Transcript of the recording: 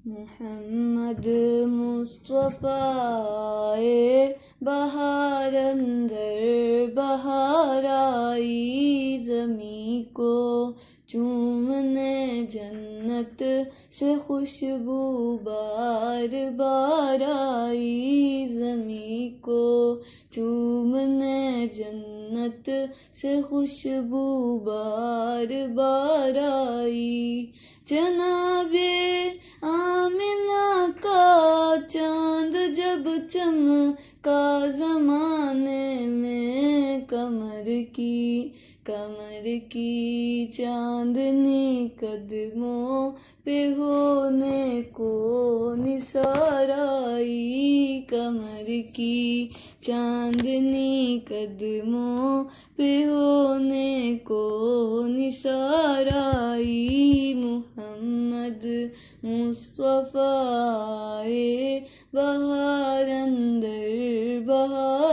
محمد مصطفیٰ بہار اندر بہار آئی، زمیں کو چومنے جنت سے خوشبو بار بار آئی، زمیں کو چومنے جنت سے خوشبو بار بار آئی۔ جناب آمنہ کا چاند جب چمکا زمانے میں، کمر کی چاندنی قدموں پہ ہونے کو نثار آئی، کمر کی چاندنی قدموں پہ ہونے کو نثار آئی۔ محمد مصطفیٰ بہار اندر بہار